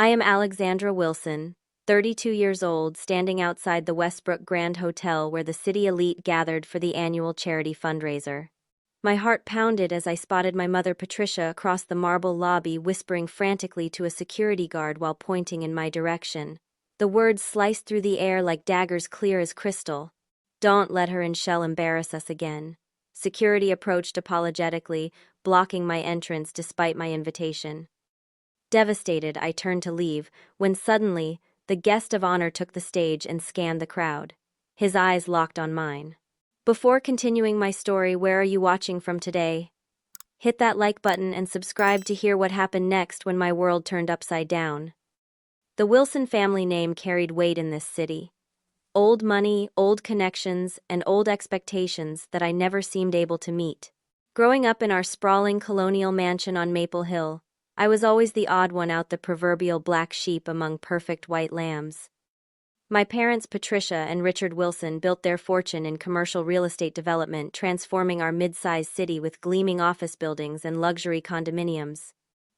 I am Alexandra Wilson, 32 years old, standing outside the Westbrook Grand Hotel where the city elite gathered for the annual charity fundraiser. My heart pounded as I spotted my mother Patricia across the marble lobby whispering frantically to a security guard while pointing in my direction. The words sliced through the air like daggers clear as crystal. "Don't let her and Shell embarrass us again." Security approached apologetically, blocking my entrance despite my invitation. Devastated, I turned to leave, when suddenly, the guest of honor took the stage and scanned the crowd. His eyes locked on mine. Before continuing my story, where are you watching from today? Hit that like button and subscribe to hear what happened next when my world turned upside down. The Wilson family name carried weight in this city. Old money, old connections, and old expectations that I never seemed able to meet. Growing up in our sprawling colonial mansion on Maple Hill, I was always the odd one out, the proverbial black sheep among perfect white lambs. My parents, Patricia and Richard Wilson, built their fortune in commercial real estate development, transforming our mid-sized city with gleaming office buildings and luxury condominiums.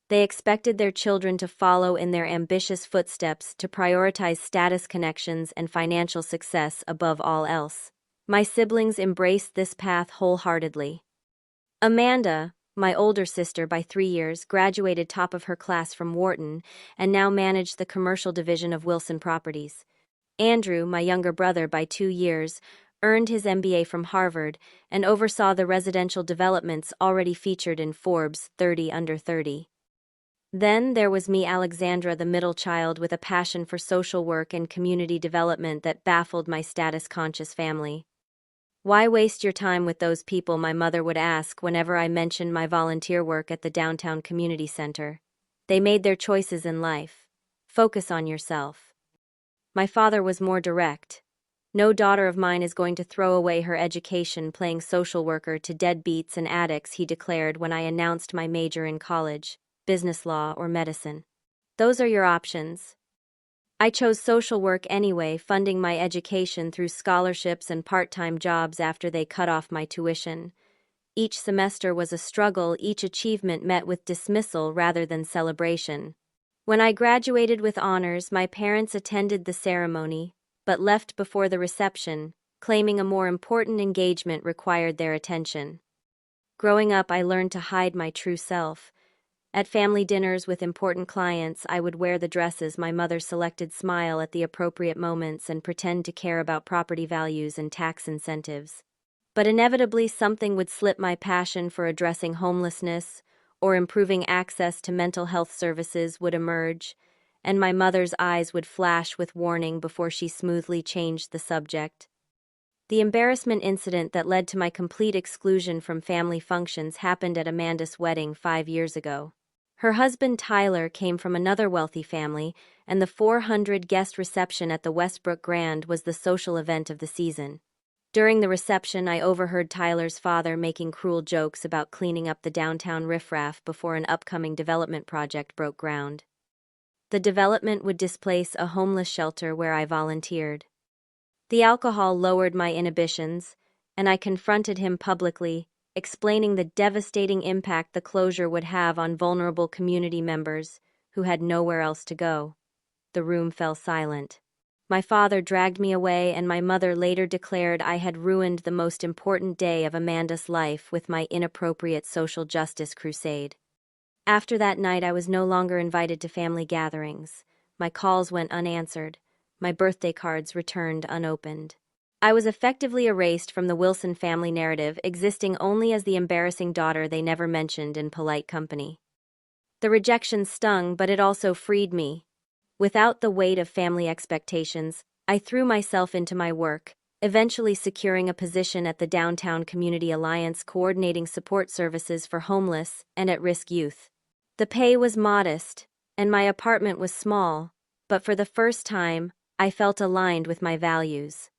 They expected their children to follow in their ambitious footsteps, to prioritize status, connections, and financial success above all else. My siblings embraced this path wholeheartedly. Amanda, my older sister by 3 years, graduated top of her class from Wharton and now managed the commercial division of Wilson Properties. Andrew, my younger brother by 2 years, earned his MBA from Harvard and oversaw the residential developments already featured in Forbes 30 Under 30. Then there was me, Alexandra, the middle child with a passion for social work and community development that baffled my status-conscious family. "Why waste your time with those people?" my mother would ask whenever I mentioned my volunteer work at the downtown community center. "They made their choices in life. Focus on yourself." My father was more direct. "No daughter of mine is going to throw away her education playing social worker to deadbeats and addicts," he declared when I announced my major in college, business law or medicine. "Those are your options." I chose social work anyway, funding my education through scholarships and part-time jobs after they cut off my tuition. Each semester was a struggle, each achievement met with dismissal rather than celebration. When I graduated with honors, my parents attended the ceremony, but left before the reception, claiming a more important engagement required their attention. Growing up, I learned to hide my true self. At family dinners with important clients, I would wear the dresses my mother selected, smile at the appropriate moments, and pretend to care about property values and tax incentives. But inevitably, something would slip. My passion for addressing homelessness or improving access to mental health services would emerge, and my mother's eyes would flash with warning before she smoothly changed the subject. The embarrassment incident that led to my complete exclusion from family functions happened at Amanda's wedding 5 years ago. Her husband Tyler came from another wealthy family, and the 400-guest reception at the Westbrook Grand was the social event of the season. During the reception, I overheard Tyler's father making cruel jokes about cleaning up the downtown riffraff before an upcoming development project broke ground. The development would displace a homeless shelter where I volunteered. The alcohol lowered my inhibitions, and I confronted him publicly, explaining the devastating impact the closure would have on vulnerable community members who had nowhere else to go. The room fell silent. My father dragged me away, and my mother later declared I had ruined the most important day of Amanda's life with my inappropriate social justice crusade. After that night, I was no longer invited to family gatherings. My calls went unanswered. My birthday cards returned unopened. I was effectively erased from the Wilson family narrative, existing only as the embarrassing daughter they never mentioned in polite company. The rejection stung, but it also freed me. Without the weight of family expectations, I threw myself into my work, eventually securing a position at the Downtown Community Alliance, coordinating support services for homeless and at-risk youth. The pay was modest, and my apartment was small, but for the first time, I felt aligned with my values.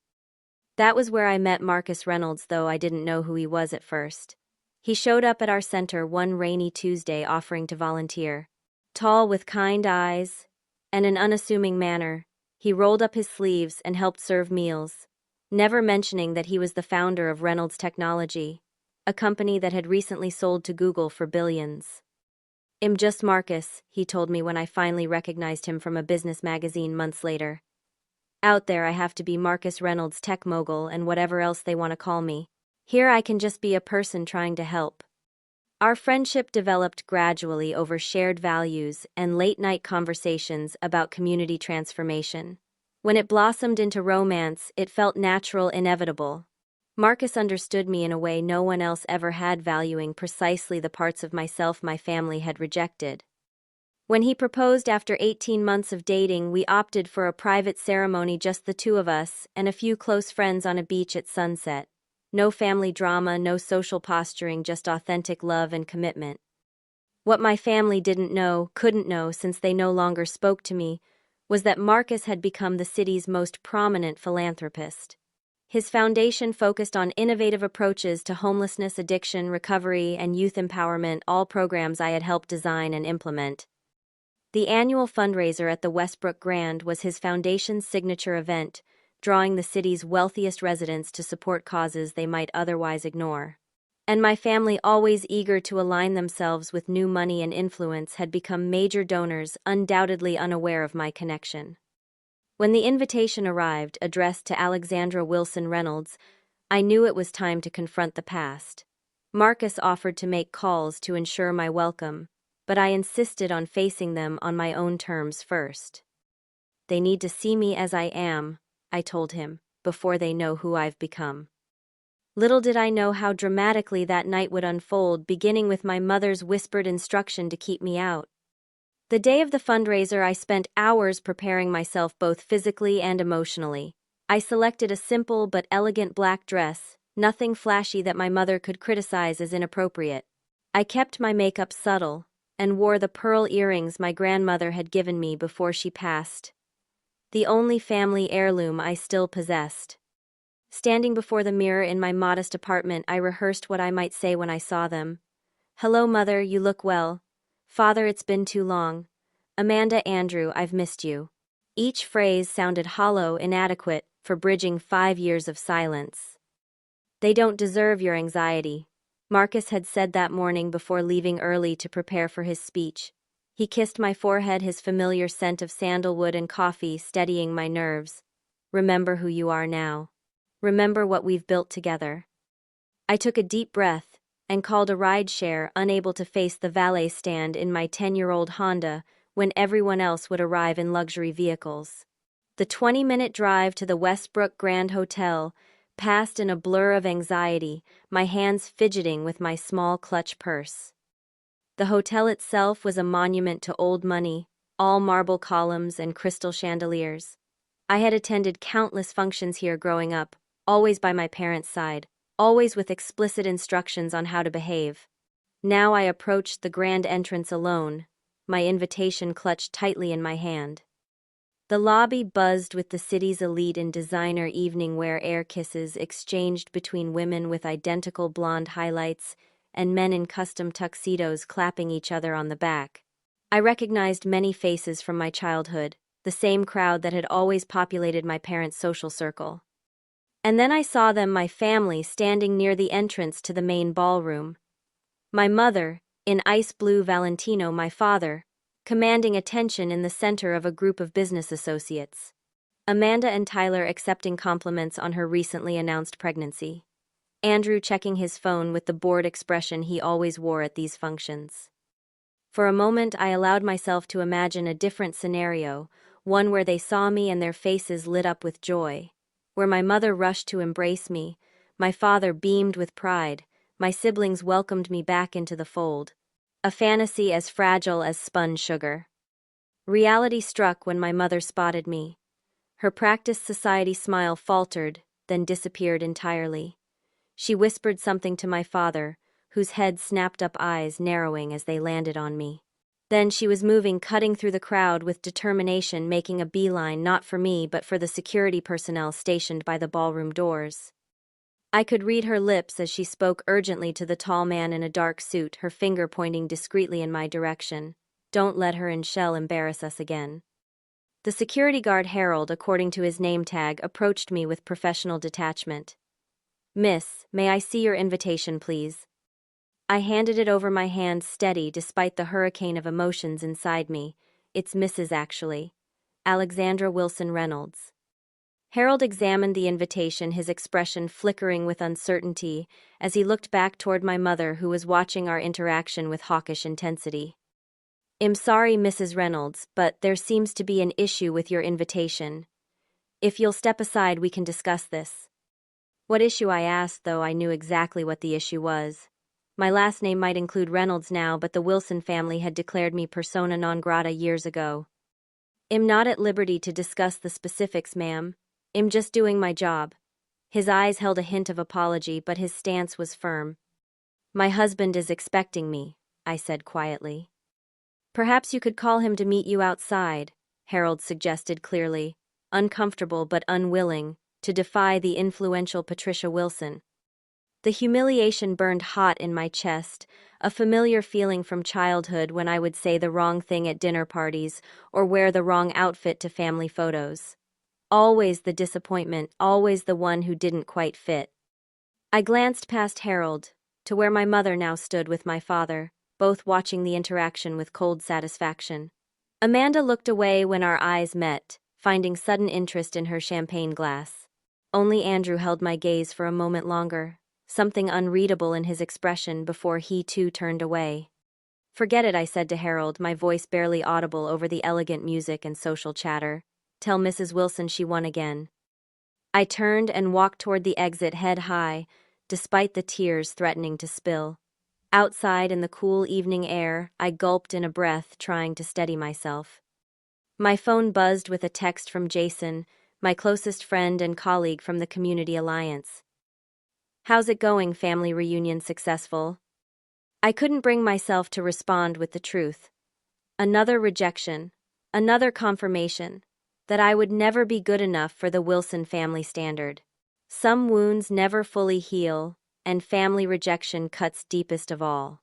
That was where I met Marcus Reynolds, though I didn't know who he was at first. He showed up at our center one rainy Tuesday offering to volunteer. Tall, with kind eyes and an unassuming manner, he rolled up his sleeves and helped serve meals, never mentioning that he was the founder of Reynolds Technology, a company that had recently sold to Google for billions. "I'm just Marcus," he told me when I finally recognized him from a business magazine months later. "Out there I have to be Marcus Reynolds, tech mogul, and whatever else they want to call me. Here I can just be a person trying to help." Our friendship developed gradually over shared values and late-night conversations about community transformation. When it blossomed into romance, it felt natural, inevitable. Marcus understood me in a way no one else ever had, valuing precisely the parts of myself my family had rejected. When he proposed after 18 months of dating, we opted for a private ceremony, just the two of us and a few close friends on a beach at sunset. No family drama, no social posturing, just authentic love and commitment. What my family couldn't know, since they no longer spoke to me, was that Marcus had become the city's most prominent philanthropist. His foundation focused on innovative approaches to homelessness, addiction, recovery, and youth empowerment, all programs I had helped design and implement. The annual fundraiser at the Westbrook Grand was his foundation's signature event, drawing the city's wealthiest residents to support causes they might otherwise ignore. And my family, always eager to align themselves with new money and influence, had become major donors, undoubtedly unaware of my connection. When the invitation arrived, addressed to Alexandra Wilson Reynolds, I knew it was time to confront the past. Marcus offered to make calls to ensure my welcome, but I insisted on facing them on my own terms first. "They need to see me as I am," I told him, "before they know who I've become." Little did I know how dramatically that night would unfold, beginning with my mother's whispered instruction to keep me out. The day of the fundraiser, I spent hours preparing myself both physically and emotionally. I selected a simple but elegant black dress, nothing flashy that my mother could criticize as inappropriate. I kept my makeup subtle and wore the pearl earrings my grandmother had given me before she passed, the only family heirloom I still possessed. Standing before the mirror in my modest apartment, I rehearsed what I might say when I saw them. "Hello, Mother, you look well. Father, it's been too long. Amanda, Andrew, I've missed you." Each phrase sounded hollow, inadequate for bridging 5 years of silence. "They don't deserve your anxiety," Marcus had said that morning before leaving early to prepare for his speech. He kissed my forehead, his familiar scent of sandalwood and coffee steadying my nerves. "Remember who you are now. Remember what we've built together." I took a deep breath and called a rideshare, unable to face the valet stand in my 10-year-old Honda when everyone else would arrive in luxury vehicles. The 20-minute drive to the Westbrook Grand Hotel passed in a blur of anxiety, my hands fidgeting with my small clutch purse. The hotel itself was a monument to old money, all marble columns and crystal chandeliers. I had attended countless functions here growing up, always by my parents' side, always with explicit instructions on how to behave. Now I approached the grand entrance alone, my invitation clutched tightly in my hand. The lobby buzzed with the city's elite in designer evening wear, air kisses exchanged between women with identical blonde highlights and men in custom tuxedos clapping each other on the back. I recognized many faces from my childhood, the same crowd that had always populated my parents' social circle. And then I saw them, my family, standing near the entrance to the main ballroom. My mother, in ice blue Valentino, my father, commanding attention in the center of a group of business associates. Amanda and Tyler accepting compliments on her recently announced pregnancy. Andrew checking his phone with the bored expression he always wore at these functions. For a moment I allowed myself to imagine a different scenario, one where they saw me and their faces lit up with joy, where my mother rushed to embrace me, my father beamed with pride, my siblings welcomed me back into the fold. A fantasy as fragile as spun sugar. Reality struck when my mother spotted me. Her practiced society smile faltered, then disappeared entirely. She whispered something to my father, whose head snapped up, eyes narrowing as they landed on me. Then she was moving, cutting through the crowd with determination, making a beeline not for me but for the security personnel stationed by the ballroom doors. I could read her lips as she spoke urgently to the tall man in a dark suit, her finger pointing discreetly in my direction. "Don't let her and Shell embarrass us again." The security guard Harold, according to his name tag, approached me with professional detachment. "Miss, may I see your invitation, please?" I handed it over my hand steady despite the hurricane of emotions inside me. It's Mrs. actually. Alexandra Wilson Reynolds. Harold examined the invitation, his expression flickering with uncertainty as he looked back toward my mother, who was watching our interaction with hawkish intensity. I'm sorry, Mrs. Reynolds, but there seems to be an issue with your invitation. If you'll step aside, we can discuss this. What issue, I asked, though I knew exactly what the issue was. My last name might include Reynolds now, but the Wilson family had declared me persona non grata years ago. I'm not at liberty to discuss the specifics, ma'am. I'm just doing my job. His eyes held a hint of apology, but his stance was firm. My husband is expecting me, I said quietly. Perhaps you could call him to meet you outside, Harold suggested clearly, uncomfortable but unwilling to defy the influential Patricia Wilson. The humiliation burned hot in my chest, a familiar feeling from childhood when I would say the wrong thing at dinner parties or wear the wrong outfit to family photos. Always the disappointment, always the one who didn't quite fit. I glanced past Harold, to where my mother now stood with my father, both watching the interaction with cold satisfaction. Amanda looked away when our eyes met, finding sudden interest in her champagne glass. Only Andrew held my gaze for a moment longer, something unreadable in his expression before he too turned away. Forget it, I said to Harold, my voice barely audible over the elegant music and social chatter. Tell Mrs. Wilson she won again. I turned and walked toward the exit head high, despite the tears threatening to spill. Outside in the cool evening air, I gulped in a breath, trying to steady myself. My phone buzzed with a text from Jason, my closest friend and colleague from the Community Alliance. How's it going, family reunion successful? I couldn't bring myself to respond with the truth. Another rejection, another confirmation that I would never be good enough for the Wilson family standard. Some wounds never fully heal, and family rejection cuts deepest of all.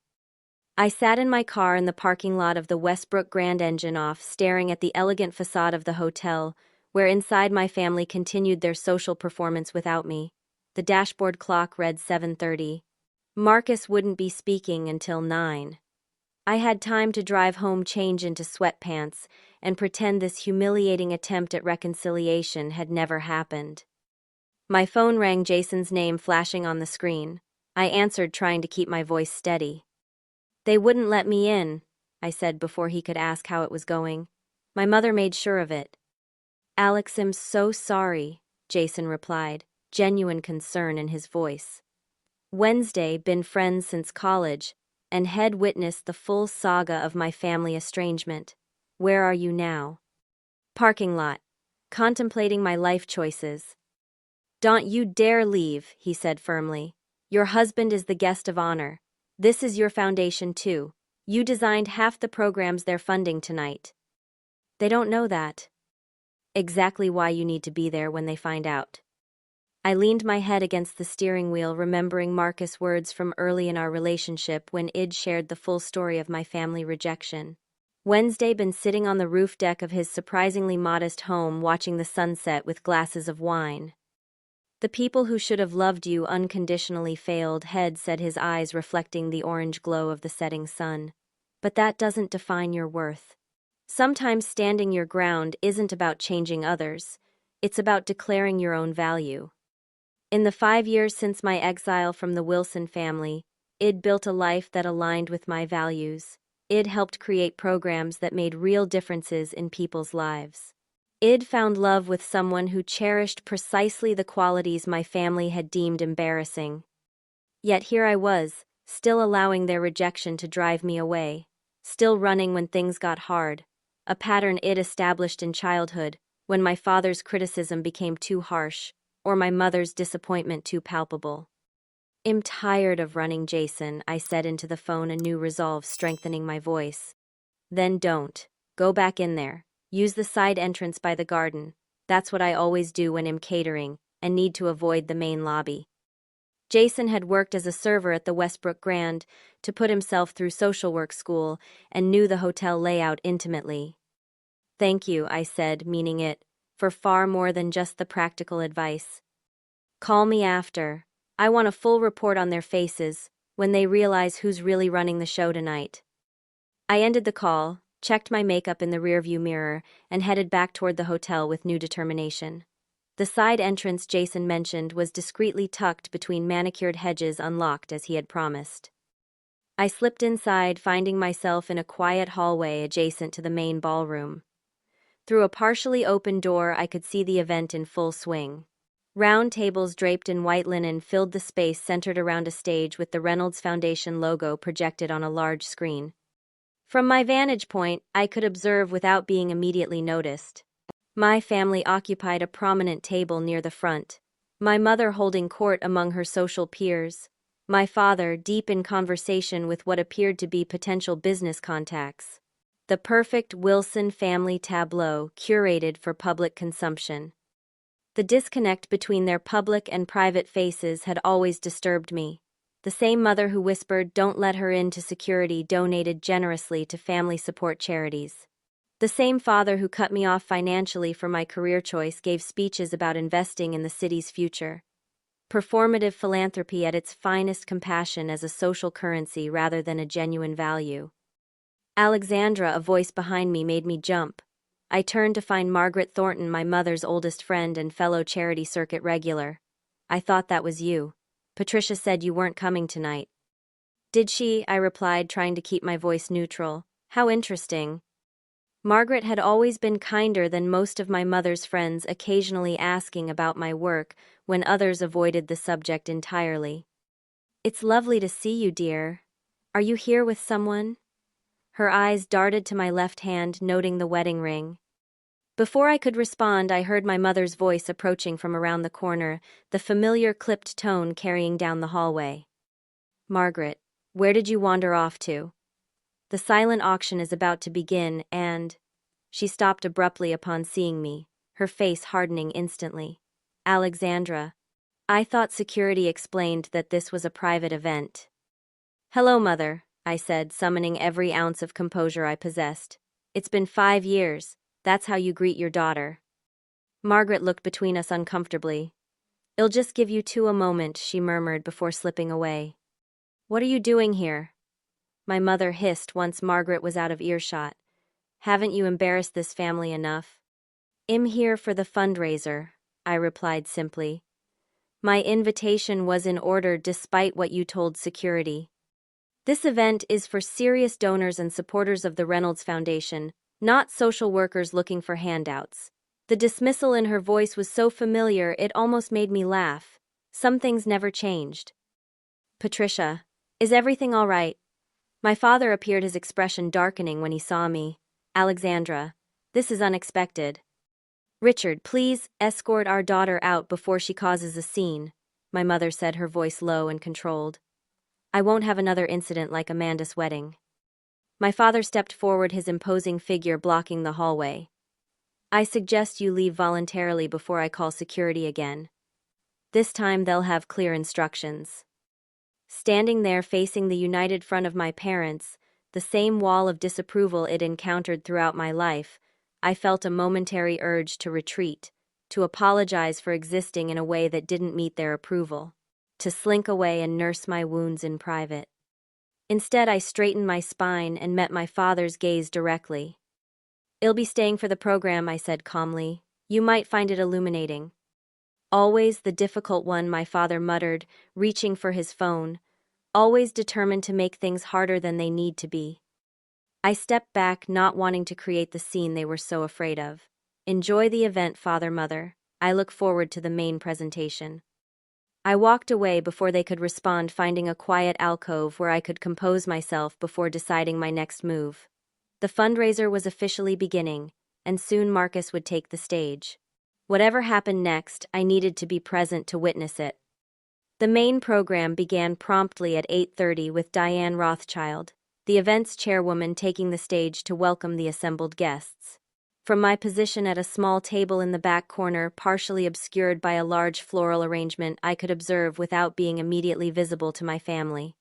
I sat in my car in the parking lot of the Westbrook Grand Engine off, staring at the elegant facade of the hotel, where inside my family continued their social performance without me. The dashboard clock read 7:30. Marcus wouldn't be speaking until 9. I had time to drive home, change into sweatpants, and pretend this humiliating attempt at reconciliation had never happened. My phone rang, Jason's name flashing on the screen. I answered, trying to keep my voice steady. They wouldn't let me in, I said before he could ask how it was going. My mother made sure of it. Alex, I'm so sorry, Jason replied, genuine concern in his voice. Wednesday, been friends since college, and had witnessed the full saga of my family estrangement. Where are you now? Parking lot. Contemplating my life choices. Don't you dare leave, he said firmly. Your husband is the guest of honor. This is your foundation too. You designed half the programs they're funding tonight. They don't know that. Exactly why you need to be there when they find out. I leaned my head against the steering wheel, remembering Marcus' words from early in our relationship when Id shared the full story of my family rejection. Wednesday been sitting on the roof deck of his surprisingly modest home watching the sunset with glasses of wine. The people who should have loved you unconditionally failed, Head said, his eyes reflecting the orange glow of the setting sun. But that doesn't define your worth. Sometimes standing your ground isn't about changing others. It's about declaring your own value. In the 5 years since my exile from the Wilson family, Id built a life that aligned with my values. Id helped create programs that made real differences in people's lives. Id found love with someone who cherished precisely the qualities my family had deemed embarrassing. Yet here I was, still allowing their rejection to drive me away, still running when things got hard, a pattern Id established in childhood, when my father's criticism became too harsh, or my mother's disappointment too palpable. I'm tired of running, Jason, I said into the phone, a new resolve strengthening my voice. Then don't. Go back in there. Use the side entrance by the garden. That's what I always do when I'm catering, and need to avoid the main lobby. Jason had worked as a server at the Westbrook Grand to put himself through social work school and knew the hotel layout intimately. Thank you, I said, meaning it, for far more than just the practical advice. Call me after. I want a full report on their faces when they realize who's really running the show tonight. I ended the call, checked my makeup in the rearview mirror, and headed back toward the hotel with new determination. The side entrance Jason mentioned was discreetly tucked between manicured hedges, unlocked as he had promised. I slipped inside, finding myself in a quiet hallway adjacent to the main ballroom. Through a partially open door, I could see the event in full swing. Round tables draped in white linen filled the space centered around a stage with the Reynolds Foundation logo projected on a large screen. From my vantage point, I could observe without being immediately noticed. My family occupied a prominent table near the front, my mother holding court among her social peers, my father deep in conversation with what appeared to be potential business contacts. The perfect Wilson family tableau curated for public consumption. The disconnect between their public and private faces had always disturbed me. The same mother who whispered, "Don't let her in" to security donated generously to family support charities. The same father who cut me off financially for my career choice gave speeches about investing in the city's future. Performative philanthropy at its finest, compassion as a social currency rather than a genuine value. Alexandra, a voice behind me, made me jump. I turned to find Margaret Thornton, my mother's oldest friend and fellow charity circuit regular. "I thought that was you. Patricia said you weren't coming tonight." "Did she?" I replied, trying to keep my voice neutral. "How interesting." Margaret had always been kinder than most of my mother's friends, occasionally asking about my work when others avoided the subject entirely. "It's lovely to see you, dear. Are you here with someone?" Her eyes darted to my left hand, noting the wedding ring. Before I could respond, I heard my mother's voice approaching from around the corner, the familiar clipped tone carrying down the hallway. "Margaret, where did you wander off to? The silent auction is about to begin, and—" She stopped abruptly upon seeing me, her face hardening instantly. "Alexandra, I thought security explained that this was a private event." "Hello, Mother," I said, summoning every ounce of composure I possessed. "It's been 5 years. That's how you greet your daughter." Margaret looked between us uncomfortably. "I'll just give you two a moment," she murmured before slipping away. "What are you doing here?" my mother hissed once Margaret was out of earshot. "Haven't you embarrassed this family enough?" "I'm here for the fundraiser," I replied simply. "My invitation was in order despite what you told security. This event is for serious donors and supporters of the Reynolds Foundation, not social workers looking for handouts." The dismissal in her voice was so familiar it almost made me laugh. Some things never changed. "Patricia, is everything all right?" My father appeared, his expression darkening when he saw me. "Alexandra, this is unexpected." "Richard, please escort our daughter out before she causes a scene," my mother said, her voice low and controlled. "I won't have another incident like Amanda's wedding." My father stepped forward, his imposing figure blocking the hallway. "I suggest you leave voluntarily before I call security again. This time they'll have clear instructions." Standing there facing the united front of my parents, the same wall of disapproval it encountered throughout my life, I felt a momentary urge to retreat, to apologize for existing in a way that didn't meet their approval, to slink away and nurse my wounds in private. Instead, I straightened my spine and met my father's gaze directly. "I'll be staying for the program," I said calmly. "You might find it illuminating." "Always the difficult one," my father muttered, reaching for his phone, always determined to make things harder than they need to be. I stepped back, not wanting to create the scene they were so afraid of. "Enjoy the event, Father, Mother. I look forward to the main presentation." I walked away before they could respond, finding a quiet alcove where I could compose myself before deciding my next move. The fundraiser was officially beginning, and soon Marcus would take the stage. Whatever happened next, I needed to be present to witness it. The main program began promptly at 8:30 with Diane Rothschild, the event's chairwoman, taking the stage to welcome the assembled guests. From my position at a small table in the back corner, partially obscured by a large floral arrangement, I could observe without being immediately visible to my family.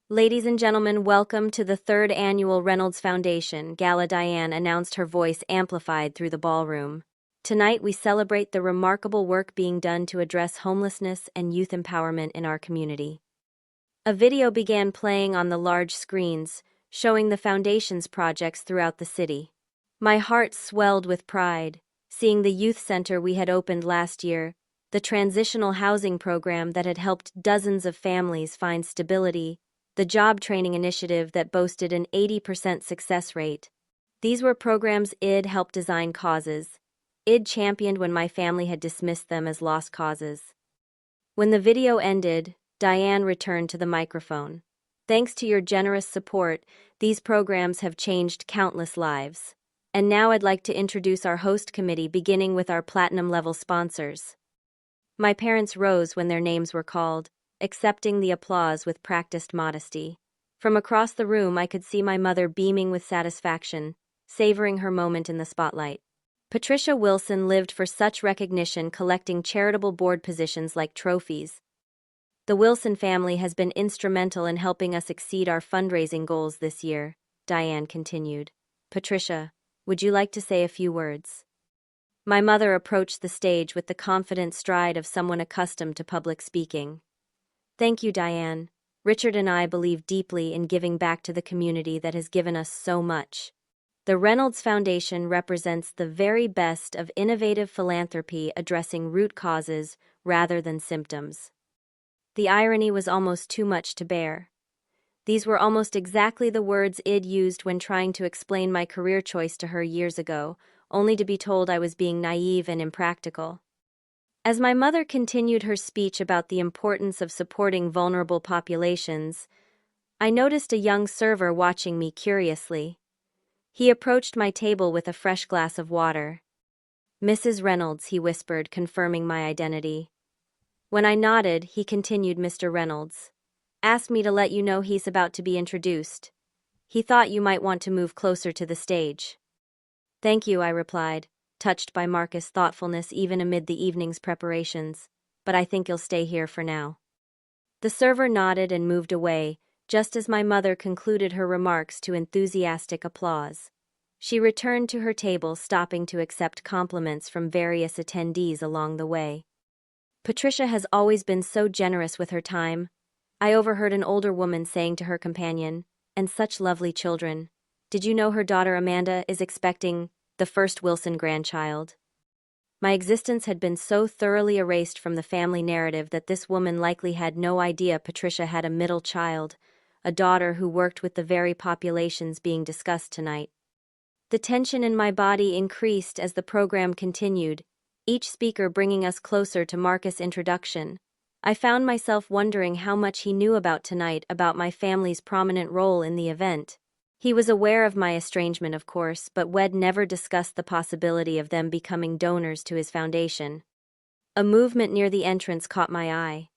"Ladies and gentlemen, welcome to the 3rd Annual Reynolds Foundation Gala," Diane announced, her voice amplified through the ballroom. "Tonight we celebrate the remarkable work being done to address homelessness and youth empowerment in our community." A video began playing on the large screens, showing the foundation's projects throughout the city. My heart swelled with pride, seeing the youth center we had opened last year, the transitional housing program that had helped dozens of families find stability, the job training initiative that boasted an 80% success rate. These were programs I'd helped design causes I'd championed when my family had dismissed them as lost causes. When the video ended, Diane returned to the microphone. Thanks to your generous support, these programs have changed countless lives. And now I'd like to introduce our host committee, beginning with our platinum-level sponsors. My parents rose when their names were called, accepting the applause with practiced modesty. From across the room, I could see my mother beaming with satisfaction, savoring her moment in the spotlight. Patricia Wilson lived for such recognition, collecting charitable board positions like trophies. The Wilson family has been instrumental in helping us exceed our fundraising goals this year, Diane continued. Patricia, would you like to say a few words? My mother approached the stage with the confident stride of someone accustomed to public speaking. Thank you, Diane. Richard and I believe deeply in giving back to the community that has given us so much. The Reynolds Foundation represents the very best of innovative philanthropy, addressing root causes rather than symptoms. The irony was almost too much to bear. These were almost exactly the words I'd used when trying to explain my career choice to her years ago, only to be told I was being naive and impractical. As my mother continued her speech about the importance of supporting vulnerable populations, I noticed a young server watching me curiously. He approached my table with a fresh glass of water. Mrs. Reynolds, he whispered, confirming my identity. When I nodded, he continued, Mr. Reynolds asked me to let you know he's about to be introduced. He thought you might want to move closer to the stage. Thank you, I replied, touched by Marcus' thoughtfulness even amid the evening's preparations, but I think he'll stay here for now. The server nodded and moved away, just as my mother concluded her remarks to enthusiastic applause. She returned to her table, stopping to accept compliments from various attendees along the way. Patricia has always been so generous with her time, I overheard an older woman saying to her companion, and such lovely children. Did you know her daughter Amanda is expecting the first Wilson grandchild? My existence had been so thoroughly erased from the family narrative that this woman likely had no idea Patricia had a middle child, a daughter who worked with the very populations being discussed tonight. The tension in my body increased as the program continued, each speaker bringing us closer to Marcus' introduction. I found myself wondering how much he knew about tonight, about my family's prominent role in the event. He was aware of my estrangement, of course, but we'd never discussed the possibility of them becoming donors to his foundation. A movement near the entrance caught my eye.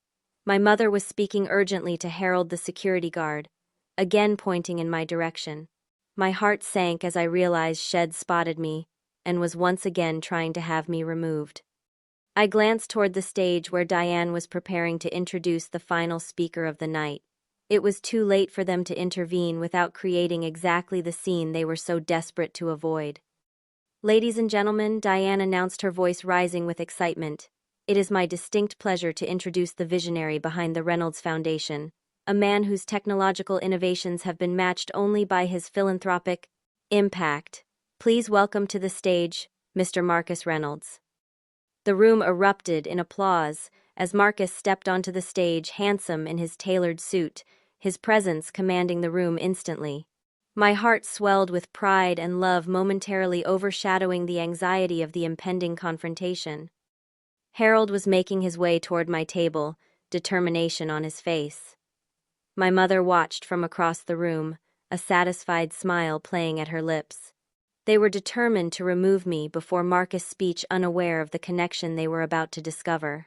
My mother was speaking urgently to Harold, the security guard, again pointing in my direction. My heart sank as I realized she'd spotted me and was once again trying to have me removed. I glanced toward the stage where Diane was preparing to introduce the final speaker of the night. It was too late for them to intervene without creating exactly the scene they were so desperate to avoid. Ladies and gentlemen, Diane announced, her voice rising with excitement. It is my distinct pleasure to introduce the visionary behind the Reynolds Foundation, a man whose technological innovations have been matched only by his philanthropic impact. Please welcome to the stage, Mr. Marcus Reynolds. The room erupted in applause as Marcus stepped onto the stage, handsome in his tailored suit, his presence commanding the room instantly. My heart swelled with pride and love, momentarily overshadowing the anxiety of the impending confrontation. Harold was making his way toward my table, determination on his face. My mother watched from across the room, a satisfied smile playing at her lips. They were determined to remove me before Marcus' speech, unaware of the connection they were about to discover.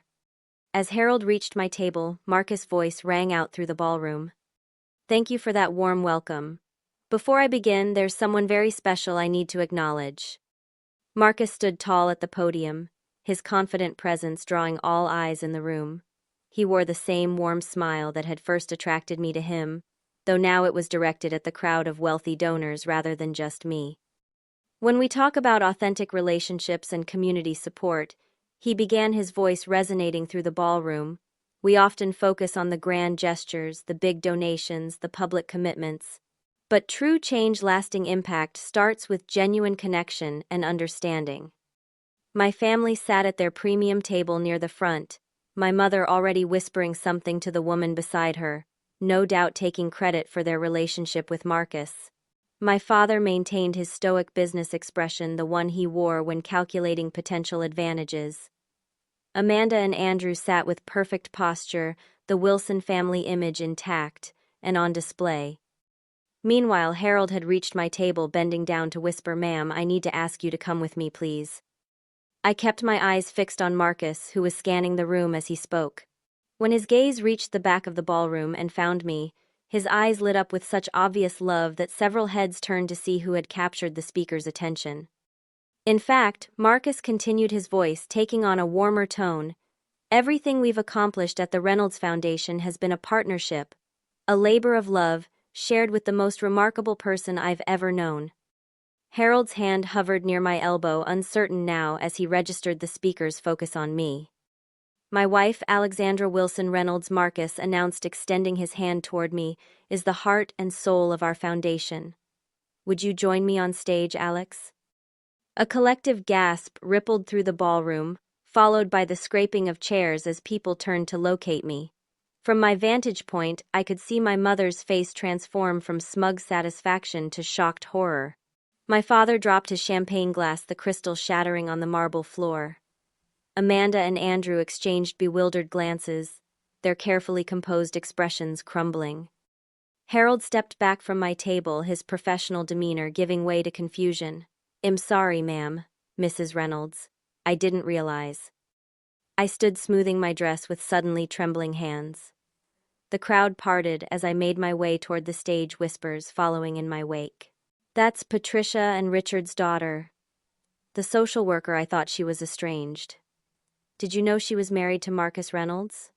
As Harold reached my table, Marcus' voice rang out through the ballroom. Thank you for that warm welcome. Before I begin, there's someone very special I need to acknowledge. Marcus stood tall at the podium, his confident presence drawing all eyes in the room. He wore the same warm smile that had first attracted me to him, though now it was directed at the crowd of wealthy donors rather than just me. When we talk about authentic relationships and community support, he began, his voice resonating through the ballroom, We often focus on the grand gestures, the big donations, the public commitments. But true change-lasting impact starts with genuine connection and understanding. My family sat at their premium table near the front, my mother already whispering something to the woman beside her, no doubt taking credit for their relationship with Marcus. My father maintained his stoic business expression, the one he wore when calculating potential advantages. Amanda and Andrew sat with perfect posture, the Wilson family image intact and on display. Meanwhile, Harold had reached my table, bending down to whisper, "Ma'am, I need to ask you to come with me, please." I kept my eyes fixed on Marcus, who was scanning the room as he spoke. When his gaze reached the back of the ballroom and found me, his eyes lit up with such obvious love that several heads turned to see who had captured the speaker's attention. In fact, Marcus continued, his voice taking on a warmer tone. "Everything we've accomplished at the Reynolds Foundation has been a partnership, a labor of love, shared with the most remarkable person I've ever known." Harold's hand hovered near my elbow, uncertain now as he registered the speaker's focus on me. "My wife, Alexandra Wilson Reynolds," Marcus announced, extending his hand toward me, "is the heart and soul of our foundation. Would you join me on stage, Alex?" A collective gasp rippled through the ballroom, followed by the scraping of chairs as people turned to locate me. From my vantage point, I could see my mother's face transform from smug satisfaction to shocked horror. My father dropped his champagne glass, the crystal shattering on the marble floor. Amanda and Andrew exchanged bewildered glances, their carefully composed expressions crumbling. Harold stepped back from my table, his professional demeanor giving way to confusion. "I'm sorry, ma'am, Mrs. Reynolds. I didn't realize." I stood smoothing my dress with suddenly trembling hands. The crowd parted as I made my way toward the stage, whispers following in my wake. "That's Patricia and Richard's daughter. The social worker. I thought she was estranged. Did you know she was married to Marcus Reynolds?"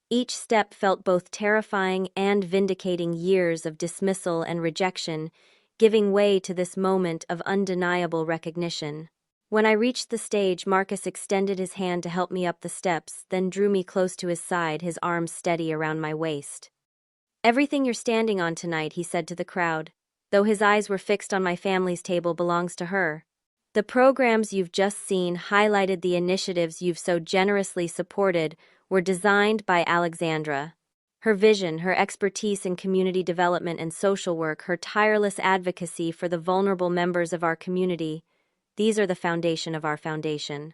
Each step felt both terrifying and vindicating, years of dismissal and rejection, giving way to this moment of undeniable recognition. When I reached the stage, Marcus extended his hand to help me up the steps, then drew me close to his side, his arms steady around my waist. "Everything you're standing on tonight," he said to the crowd, though his eyes were fixed on my family's table, "belongs to her. The programs you've just seen, highlighted the initiatives you've so generously supported, were designed by Alexandra. Her vision, her expertise in community development and social work, her tireless advocacy for the vulnerable members of our community, these are the foundation of our foundation."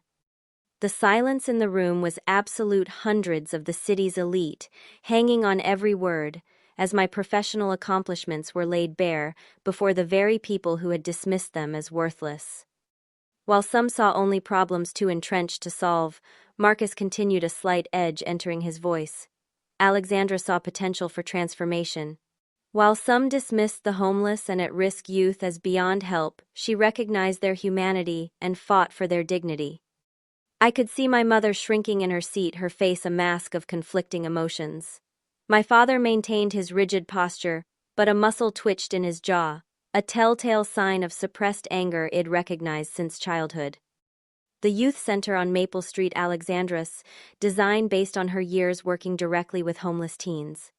The silence in the room was absolute, hundreds of the city's elite, hanging on every word, as my professional accomplishments were laid bare before the very people who had dismissed them as worthless. While some saw only problems too entrenched to solve, Marcus continued, a slight edge entering his voice. "Alexandra saw potential for transformation. While some dismissed the homeless and at-risk youth as beyond help, she recognized their humanity and fought for their dignity." I could see my mother shrinking in her seat, her face a mask of conflicting emotions. My father maintained his rigid posture, but a muscle twitched in his jaw, a telltale sign of suppressed anger I'd recognized since childhood. The youth center on Maple Street, Alexandra's, designed based on her years working directly with homeless teens.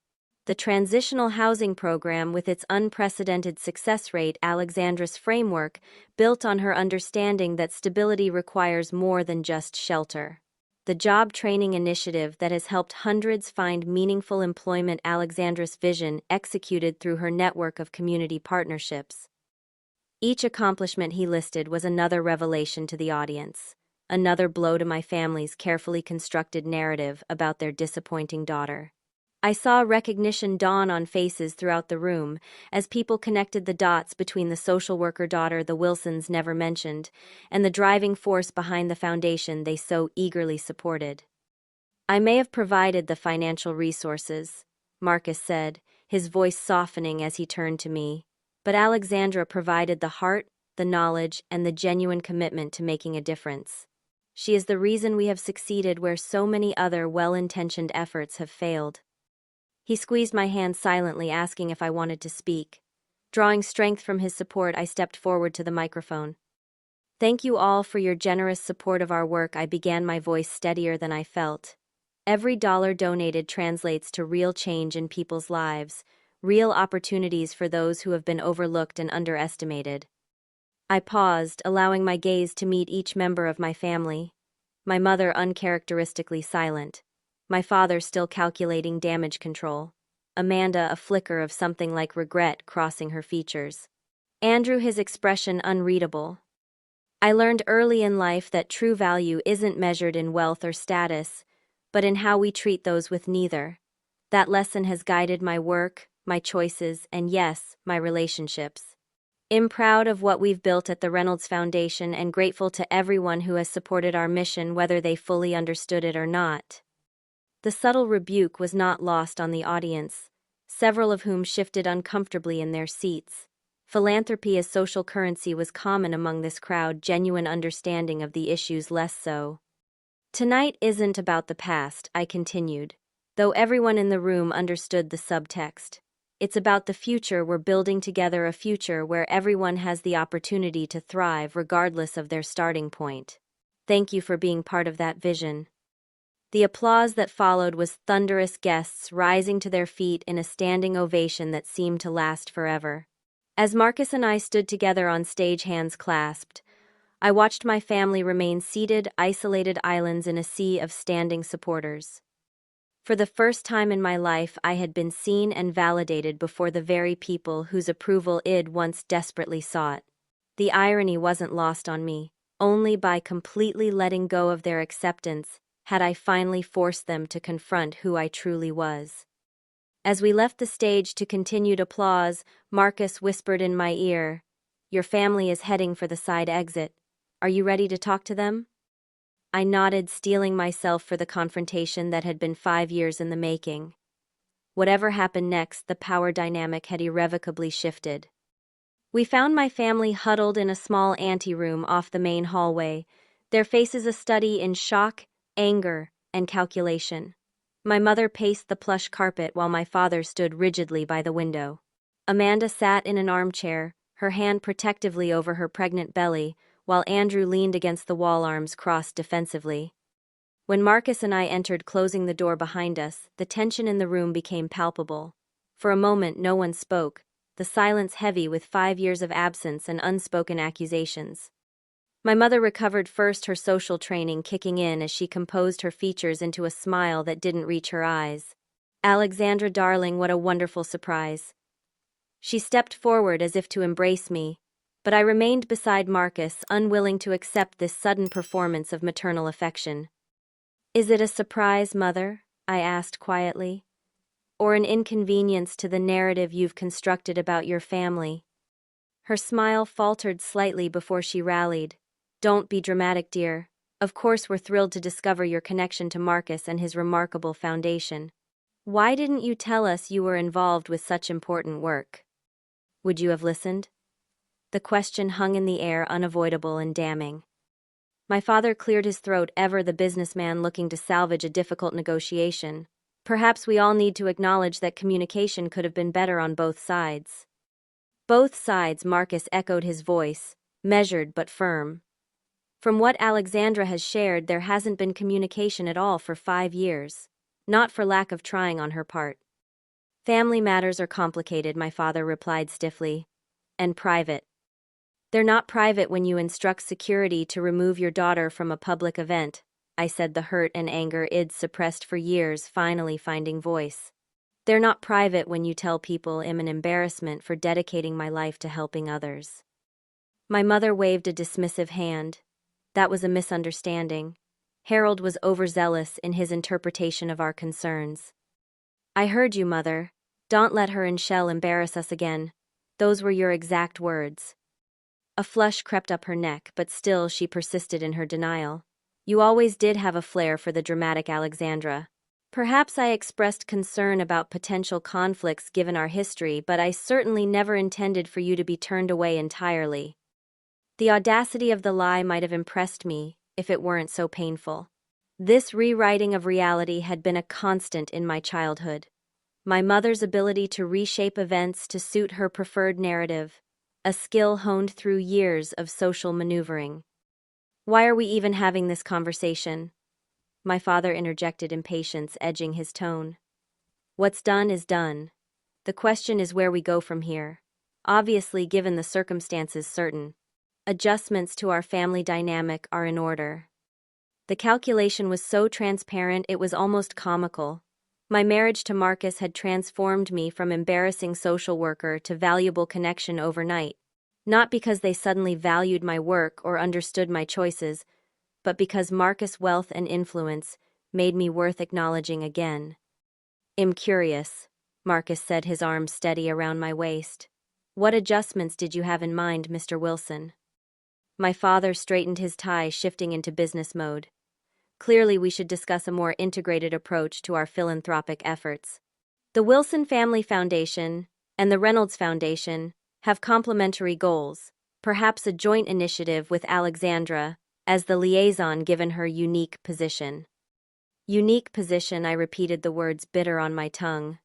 The transitional housing program, with its unprecedented success rate, Alexandra's framework, built on her understanding that stability requires more than just shelter. The job training initiative that has helped hundreds find meaningful employment, Alexandra's vision, executed through her network of community partnerships. Each accomplishment he listed was another revelation to the audience, another blow to my family's carefully constructed narrative about their disappointing daughter. I saw recognition dawn on faces throughout the room as people connected the dots between the social worker daughter the Wilsons never mentioned and the driving force behind the foundation they so eagerly supported. "I may have provided the financial resources," Marcus said, his voice softening as he turned to me, "but Alexandra provided the heart, the knowledge, and the genuine commitment to making a difference. She is the reason we have succeeded where so many other well-intentioned efforts have failed." He squeezed my hand silently, asking if I wanted to speak. Drawing strength from his support, I stepped forward to the microphone. "Thank you all for your generous support of our work," I began, my voice steadier than I felt. Every dollar donated translates to real change in people's lives, real opportunities for those who have been overlooked and underestimated. I paused, allowing my gaze to meet each member of my family. My mother uncharacteristically silent. My father still calculating damage control. Amanda a flicker of something like regret crossing her features. Andrew his expression unreadable. I learned early in life that true value isn't measured in wealth or status, but in how we treat those with neither. That lesson has guided my work, my choices, and yes, my relationships. I'm proud of what we've built at the Reynolds Foundation and grateful to everyone who has supported our mission whether they fully understood it or not. The subtle rebuke was not lost on the audience, several of whom shifted uncomfortably in their seats. Philanthropy as social currency was common among this crowd, genuine understanding of the issues less so. Tonight isn't about the past, I continued, though everyone in the room understood the subtext. It's about the future we're building together, a future where everyone has the opportunity to thrive regardless of their starting point. Thank you for being part of that vision. The applause that followed was thunderous, guests rising to their feet in a standing ovation that seemed to last forever. As Marcus and I stood together on stage, hands clasped, I watched my family remain seated, isolated islands in a sea of standing supporters. For the first time in my life, I had been seen and validated before the very people whose approval I'd once desperately sought. The irony wasn't lost on me. Only by completely letting go of their acceptance had I finally forced them to confront who I truly was. As we left the stage to continued applause, Marcus whispered in my ear, "Your family is heading for the side exit. Are you ready to talk to them?" I nodded, steeling myself for the confrontation that had been 5 years in the making. Whatever happened next, the power dynamic had irrevocably shifted. We found my family huddled in a small anteroom off the main hallway, their faces a study in shock, anger, and calculation. My mother paced the plush carpet while my father stood rigidly by the window. Amanda sat in an armchair, her hand protectively over her pregnant belly, while Andrew leaned against the wall, arms crossed defensively. When Marcus and I entered, closing the door behind us, the tension in the room became palpable. For a moment no one spoke, the silence heavy with 5 years of absence and unspoken accusations. My mother recovered first, her social training kicking in as she composed her features into a smile that didn't reach her eyes. "Alexandra, darling, what a wonderful surprise." She stepped forward as if to embrace me, but I remained beside Marcus, unwilling to accept this sudden performance of maternal affection. "Is it a surprise, Mother?" I asked quietly. "Or an inconvenience to the narrative you've constructed about your family?" Her smile faltered slightly before she rallied. "Don't be dramatic, dear. Of course we're thrilled to discover your connection to Marcus and his remarkable foundation. Why didn't you tell us you were involved with such important work? Would you have listened?" The question hung in the air, unavoidable and damning. My father cleared his throat, ever the businessman looking to salvage a difficult negotiation. "Perhaps we all need to acknowledge that communication could have been better on both sides." "Both sides," Marcus echoed, his voice measured but firm. "From what Alexandra has shared, there hasn't been communication at all for 5 years. Not for lack of trying on her part." "Family matters are complicated," my father replied stiffly. "And private." "They're not private when you instruct security to remove your daughter from a public event," I said, the hurt and anger I'd suppressed for years finally finding voice. "They're not private when you tell people I'm an embarrassment for dedicating my life to helping others." My mother waved a dismissive hand. "That was a misunderstanding. Harold was overzealous in his interpretation of our concerns." "I heard you, Mother. Don't let her and Shell embarrass us again. Those were your exact words." A flush crept up her neck, but still she persisted in her denial. "You always did have a flair for the dramatic, Alexandra. Perhaps I expressed concern about potential conflicts given our history, but I certainly never intended for you to be turned away entirely." The audacity of the lie might have impressed me, if it weren't so painful. This rewriting of reality had been a constant in my childhood. My mother's ability to reshape events to suit her preferred narrative, a skill honed through years of social maneuvering. "Why are we even having this conversation?" my father interjected, impatience edging his tone. What's done is done. The question is where we go from here. Obviously, given the circumstances, certain adjustments to our family dynamic are in order. The calculation was so transparent it was almost comical. My marriage to Marcus had transformed me from embarrassing social worker to valuable connection overnight. Not because they suddenly valued my work or understood my choices, but because Marcus' wealth and influence made me worth acknowledging again. I'm curious, Marcus said, his arms steady around my waist. What adjustments did you have in mind, Mr. Wilson? My father straightened his tie, shifting into business mode. Clearly, we should discuss a more integrated approach to our philanthropic efforts. The Wilson Family Foundation and the Reynolds Foundation have complementary goals, perhaps a joint initiative with Alexandra as the liaison given her unique position. Unique position, I repeated, the words bitter on my tongue.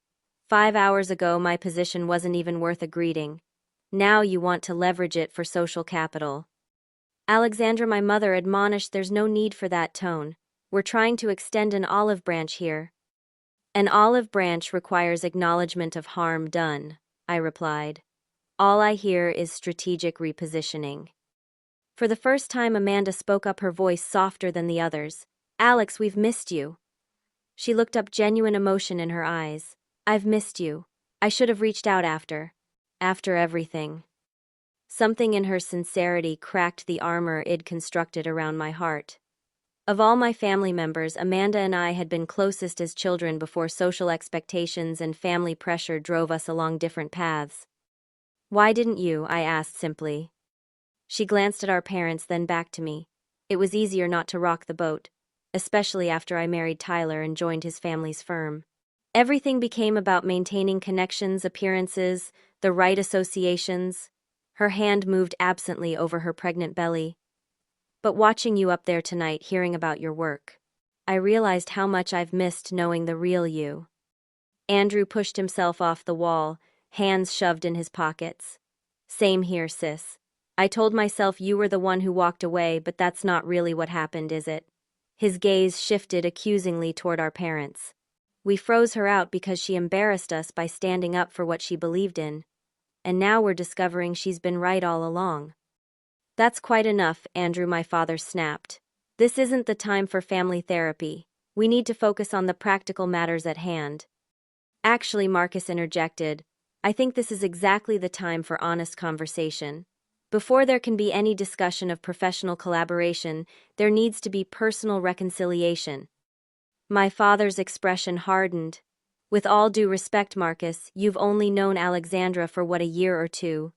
5 hours ago, my position wasn't even worth a greeting. Now you want to leverage it for social capital. Alexandra, my mother admonished, there's no need for that tone. We're trying to extend an olive branch here. An olive branch requires acknowledgement of harm done, I replied. All I hear is strategic repositioning. For the first time, Amanda spoke up, her voice softer than the others. Alex, we've missed you. She looked up, genuine emotion in her eyes. I've missed you. I should have reached out after everything. Something in her sincerity cracked the armor I'd constructed around my heart. Of all my family members, Amanda and I had been closest as children before social expectations and family pressure drove us along different paths. Why didn't you? I asked simply. She glanced at our parents, then back to me. It was easier not to rock the boat, especially after I married Tyler and joined his family's firm. Everything became about maintaining connections, appearances, the right associations. Her hand moved absently over her pregnant belly. But watching you up there tonight, hearing about your work, I realized how much I've missed knowing the real you. Andrew pushed himself off the wall, hands shoved in his pockets. Same here, sis. I told myself you were the one who walked away, but that's not really what happened, is it? His gaze shifted accusingly toward our parents. We froze her out because she embarrassed us by standing up for what she believed in. And now we're discovering she's been right all along. That's quite enough, Andrew, my father snapped. This isn't the time for family therapy. We need to focus on the practical matters at hand. Actually, Marcus interjected, I think this is exactly the time for honest conversation. Before there can be any discussion of professional collaboration, there needs to be personal reconciliation. My father's expression hardened. With all due respect, Marcus, you've only known Alexandra for what, a year or two?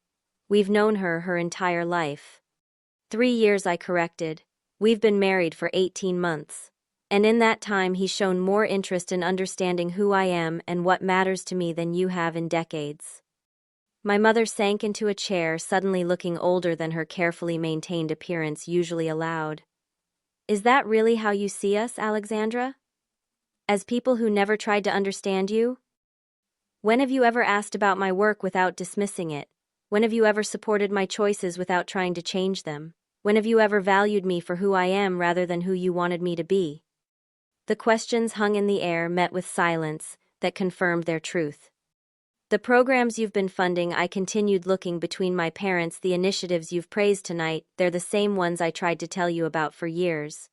We've known her entire life. 3 years, I corrected. We've been married for 18 months. And in that time he's shown more interest in understanding who I am and what matters to me than you have in decades. My mother sank into a chair, suddenly looking older than her carefully maintained appearance usually allowed. Is that really how you see us, Alexandra? As people who never tried to understand you? When have you ever asked about my work without dismissing it? When have you ever supported my choices without trying to change them? When have you ever valued me for who I am rather than who you wanted me to be? The questions hung in the air, met with silence that confirmed their truth. The programs you've been funding, I continued, looking between my parents. The initiatives you've praised tonight, they're the same ones I tried to tell you about for years.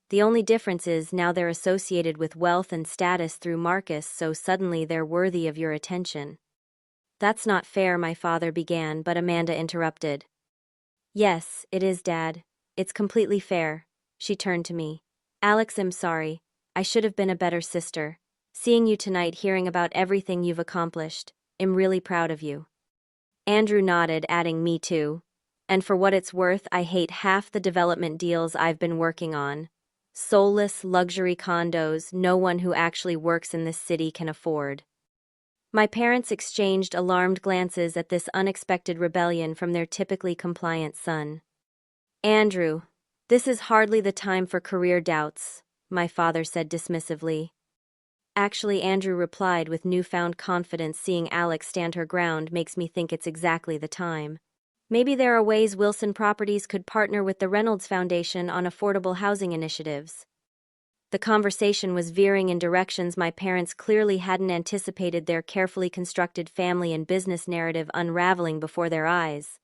The only difference is now they're associated with wealth and status through Marcus, so suddenly they're worthy of your attention. That's not fair, my father began, but Amanda interrupted. Yes, it is, Dad. It's completely fair. She turned to me. Alex, I'm sorry. I should have been a better sister. Seeing you tonight, hearing about everything you've accomplished, I'm really proud of you. Andrew nodded, adding, me too. And for what it's worth, I hate half the development deals I've been working on. Soulless luxury condos no one who actually works in this city can afford. My parents exchanged alarmed glances at this unexpected rebellion from their typically compliant son. Andrew, this is hardly the time for career doubts, my father said dismissively. Actually, Andrew replied with newfound confidence, seeing Alex stand her ground makes me think it's exactly the time. Maybe there are ways Wilson Properties could partner with the Reynolds Foundation on affordable housing initiatives. The conversation was veering in directions my parents clearly hadn't anticipated, their carefully constructed family and business narrative unraveling before their eyes.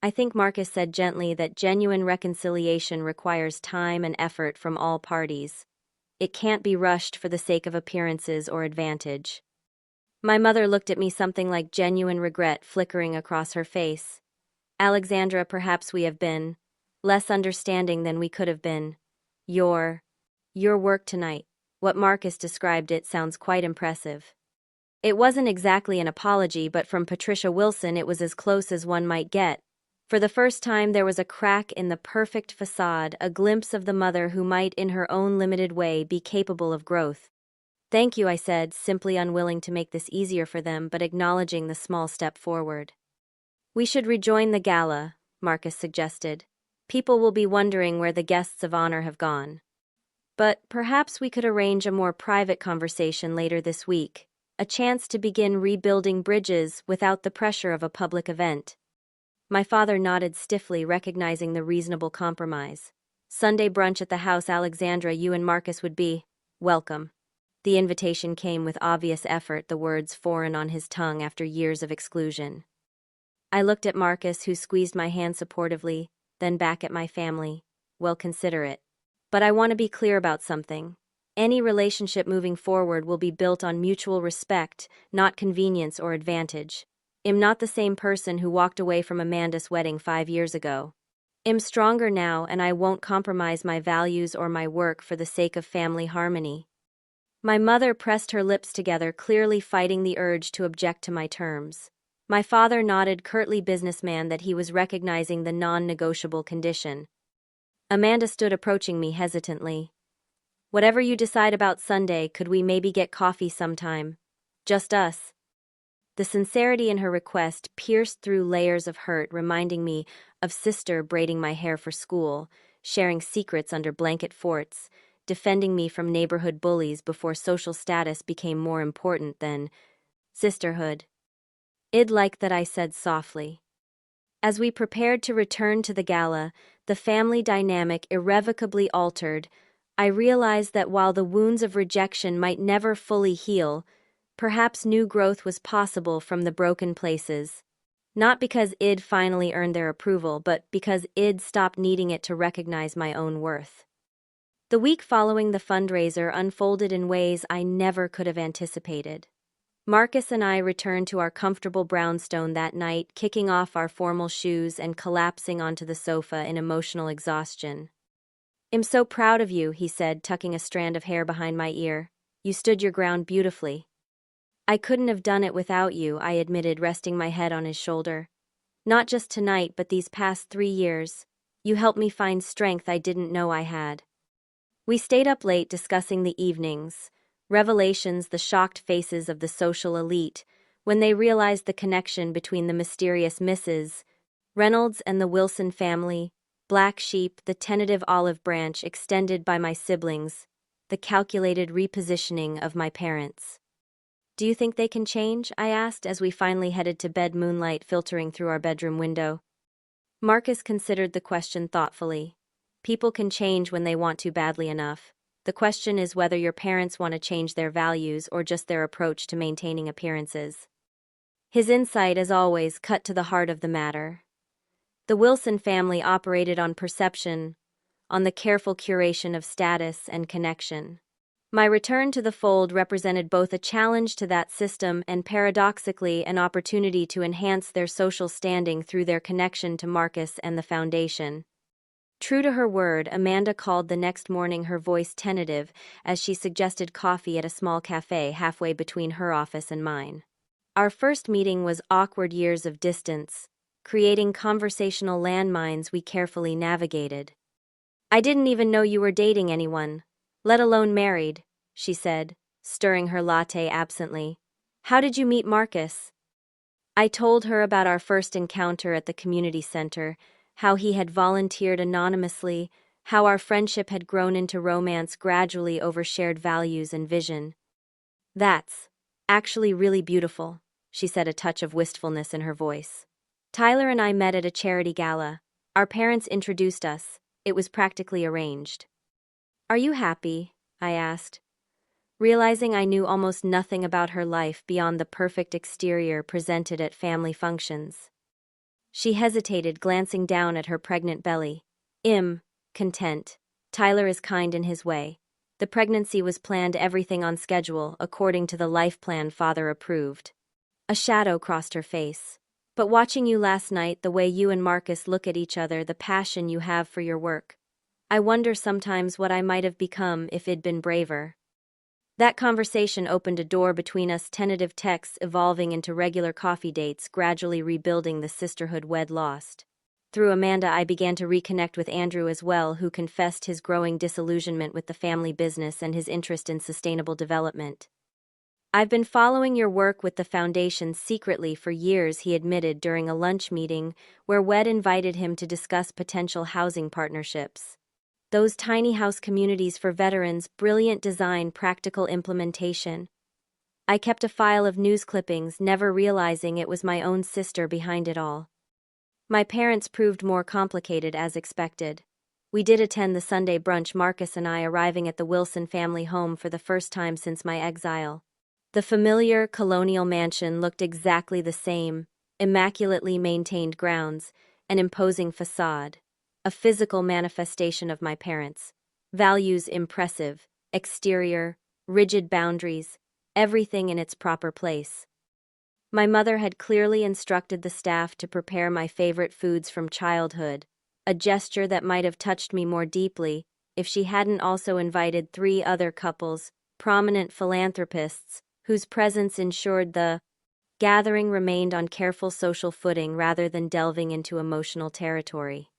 I think Marcus said gently that genuine reconciliation requires time and effort from all parties. It can't be rushed for the sake of appearances or advantage. My mother looked at me, something like genuine regret flickering across her face. Alexandra, perhaps we have been less understanding than we could have been. Your work tonight, what Marcus described it, sounds quite impressive. It wasn't exactly an apology, but from Patricia Wilson it was as close as one might get. For the first time there was a crack in the perfect facade, a glimpse of the mother who might, in her own limited way, be capable of growth. Thank you, I said, simply unwilling to make this easier for them, but acknowledging the small step forward. We should rejoin the gala, Marcus suggested. People will be wondering where the guests of honor have gone. But perhaps we could arrange a more private conversation later this week, a chance to begin rebuilding bridges without the pressure of a public event. My father nodded stiffly, recognizing the reasonable compromise. Sunday brunch at the house, Alexandra, you and Marcus would be welcome. The invitation came with obvious effort, the words foreign on his tongue after years of exclusion. I looked at Marcus, who squeezed my hand supportively, then back at my family. Well, consider it. But I want to be clear about something. Any relationship moving forward will be built on mutual respect, not convenience or advantage. I'm not the same person who walked away from Amanda's wedding 5 years ago. I'm stronger now, and I won't compromise my values or my work for the sake of family harmony. My mother pressed her lips together, clearly fighting the urge to object to my terms. My father nodded curtly, businessman, that he was recognizing the non-negotiable condition. Amanda stood approaching me hesitantly. Whatever you decide about Sunday, could we maybe get coffee sometime? Just us. The sincerity in her request pierced through layers of hurt, reminding me of sister braiding my hair for school, sharing secrets under blanket forts, defending me from neighborhood bullies before social status became more important than sisterhood. I'd like that, I said softly. As we prepared to return to the gala, the family dynamic irrevocably altered. I realized that while the wounds of rejection might never fully heal, perhaps new growth was possible from the broken places. Not because I'd finally earned their approval, but because I'd stopped needing it to recognize my own worth. The week following the fundraiser unfolded in ways I never could have anticipated. Marcus and I returned to our comfortable brownstone that night, kicking off our formal shoes and collapsing onto the sofa in emotional exhaustion. I'm so proud of you, he said, tucking a strand of hair behind my ear. You stood your ground beautifully. I couldn't have done it without you, I admitted, resting my head on his shoulder. Not just tonight, but these past 3 years. You helped me find strength I didn't know I had. We stayed up late discussing the evenings, revelations, the shocked faces of the social elite when they realized the connection between the mysterious Mrs. Reynolds and the Wilson family, black sheep, the tentative olive branch extended by my siblings, the calculated repositioning of my parents. Do you think they can change? I asked as we finally headed to bed, moonlight filtering through our bedroom window. Marcus considered the question thoughtfully. People can change when they want to badly enough. The question is whether your parents want to change their values or just their approach to maintaining appearances. His insight, as always, cut to the heart of the matter. The Wilson family operated on perception, on the careful curation of status and connection. My return to the fold represented both a challenge to that system and, paradoxically, an opportunity to enhance their social standing through their connection to Marcus and the foundation. True to her word, Amanda called the next morning, her voice tentative, as she suggested coffee at a small cafe halfway between her office and mine. Our first meeting was awkward, years of distance, creating conversational landmines we carefully navigated. I didn't even know you were dating anyone, let alone married, she said, stirring her latte absently. How did you meet Marcus? I told her about our first encounter at the community center, how he had volunteered anonymously, how our friendship had grown into romance gradually over shared values and vision. That's actually really beautiful, she said, a touch of wistfulness in her voice. Tyler and I met at a charity gala. Our parents introduced us. It was practically arranged. Are you happy? I asked, realizing I knew almost nothing about her life beyond the perfect exterior presented at family functions. She hesitated, glancing down at her pregnant belly. Content. Tyler is kind in his way. The pregnancy was planned, everything on schedule, according to the life plan father approved. A shadow crossed her face. But watching you last night, the way you and Marcus look at each other, the passion you have for your work, I wonder sometimes what I might have become if I'd been braver. That conversation opened a door between us, tentative texts evolving into regular coffee dates, gradually rebuilding the sisterhood we'd lost. Through Amanda, I began to reconnect with Andrew as well, who confessed his growing disillusionment with the family business and his interest in sustainable development. I've been following your work with the foundation secretly for years, he admitted during a lunch meeting where WED invited him to discuss potential housing partnerships. Those tiny house communities for veterans, brilliant design, practical implementation. I kept a file of news clippings, never realizing it was my own sister behind it all. My parents proved more complicated as expected. We did attend the Sunday brunch, Marcus and I arriving at the Wilson family home for the first time since my exile. The familiar colonial mansion looked exactly the same, immaculately maintained grounds, an imposing facade. A physical manifestation of my parents. Values impressive, exterior, rigid boundaries, everything in its proper place. My mother had clearly instructed the staff to prepare my favorite foods from childhood, a gesture that might have touched me more deeply if she hadn't also invited 3 other couples, prominent philanthropists, whose presence ensured the gathering remained on careful social footing rather than delving into emotional territory.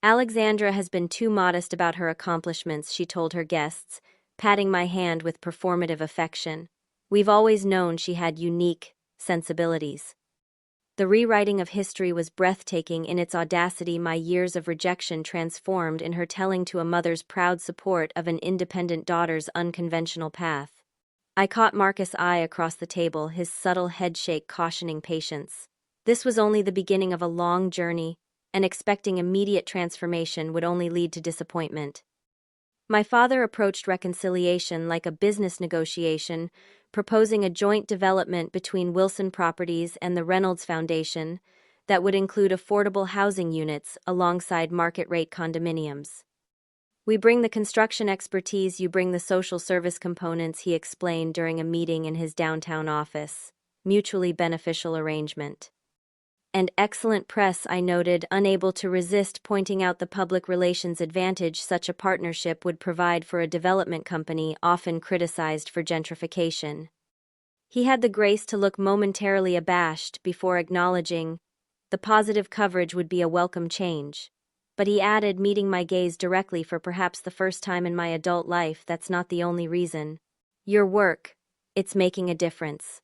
Alexandra has been too modest about her accomplishments, she told her guests, patting my hand with performative affection. We've always known she had unique sensibilities. The rewriting of history was breathtaking in its audacity, my years of rejection transformed in her telling to a mother's proud support of an independent daughter's unconventional path. I caught Marcus' eye across the table, his subtle headshake cautioning patience. This was only the beginning of a long journey, and expecting immediate transformation would only lead to disappointment. My father approached reconciliation like a business negotiation, proposing a joint development between Wilson Properties and the Reynolds Foundation that would include affordable housing units alongside market-rate condominiums. We bring the construction expertise, you bring the social service components, he explained during a meeting in his downtown office. Mutually beneficial arrangement. And excellent press, I noted, unable to resist pointing out the public relations advantage such a partnership would provide for a development company often criticized for gentrification. He had the grace to look momentarily abashed before acknowledging the positive coverage would be a welcome change. But he added, meeting my gaze directly for perhaps the first time in my adult life, that's not the only reason. Your work, it's making a difference.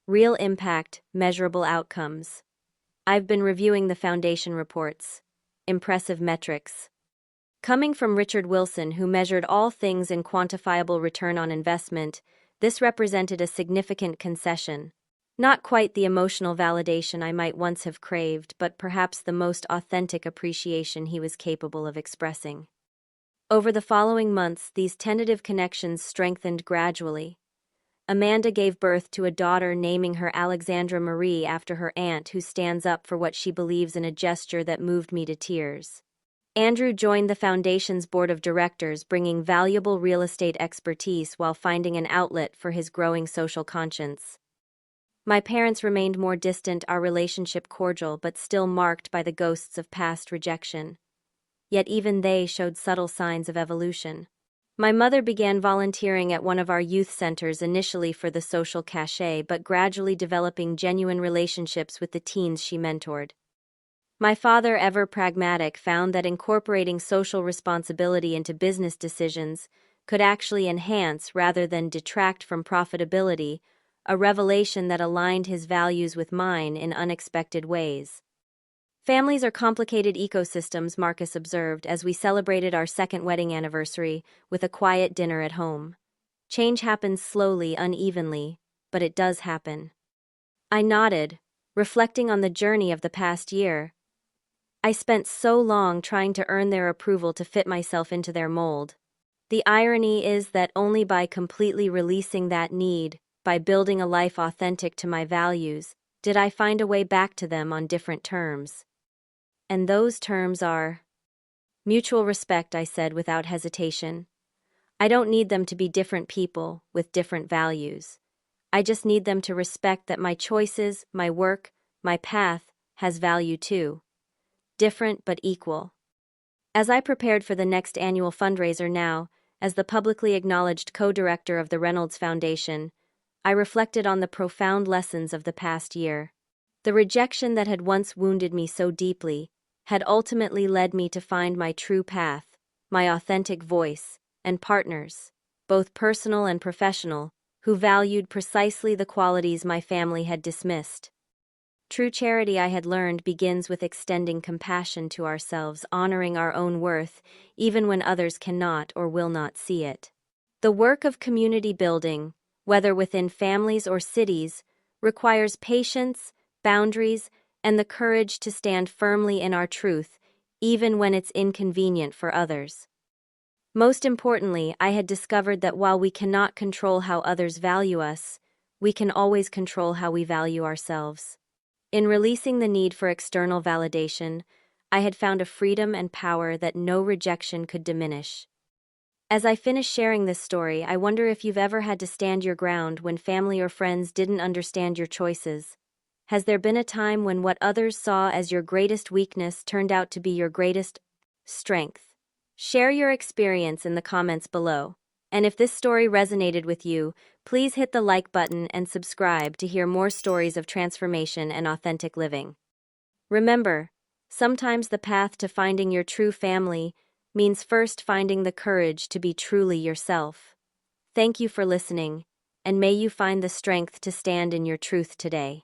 Real impact, measurable outcomes. I've been reviewing the foundation reports. Impressive metrics. Coming from Richard Wilson, who measured all things in quantifiable return on investment, this represented a significant concession. Not quite the emotional validation I might once have craved, but perhaps the most authentic appreciation he was capable of expressing. Over the following months, these tentative connections strengthened gradually. Amanda gave birth to a daughter, naming her Alexandra Marie after her aunt, who stands up for what she believes in, a gesture that moved me to tears. Andrew joined the foundation's board of directors, bringing valuable real estate expertise while finding an outlet for his growing social conscience. My parents remained more distant, our relationship cordial but still marked by the ghosts of past rejection. Yet even they showed subtle signs of evolution. My mother began volunteering at one of our youth centers, initially for the social cachet, but gradually developing genuine relationships with the teens she mentored. My father, ever pragmatic, found that incorporating social responsibility into business decisions could actually enhance rather than detract from profitability, a revelation that aligned his values with mine in unexpected ways. Families are complicated ecosystems, Marcus observed as we celebrated our second wedding anniversary with a quiet dinner at home. Change happens slowly, unevenly, but it does happen. I nodded, reflecting on the journey of the past year. I spent so long trying to earn their approval to fit myself into their mold. The irony is that only by completely releasing that need, by building a life authentic to my values, did I find a way back to them on different terms. And those terms are mutual respect, I said without hesitation. I don't need them to be different people with different values. I just need them to respect that my choices, my work, my path has value too. Different but equal. As I prepared for the next annual fundraiser now, as the publicly acknowledged co-director of the Reynolds Foundation, I reflected on the profound lessons of the past year. The rejection that had once wounded me so deeply had ultimately led me to find my true path, my authentic voice, and partners, both personal and professional, who valued precisely the qualities my family had dismissed. True charity, I had learned, begins with extending compassion to ourselves, honoring our own worth, even when others cannot or will not see it. The work of community building, whether within families or cities, requires patience, boundaries, and the courage to stand firmly in our truth, even when it's inconvenient for others. Most importantly, I had discovered that while we cannot control how others value us, we can always control how we value ourselves. In releasing the need for external validation, I had found a freedom and power that no rejection could diminish. As I finish sharing this story, I wonder if you've ever had to stand your ground when family or friends didn't understand your choices. Has there been a time when what others saw as your greatest weakness turned out to be your greatest strength? Share your experience in the comments below. And if this story resonated with you, please hit the like button and subscribe to hear more stories of transformation and authentic living. Remember, sometimes the path to finding your true family means first finding the courage to be truly yourself. Thank you for listening, and may you find the strength to stand in your truth today.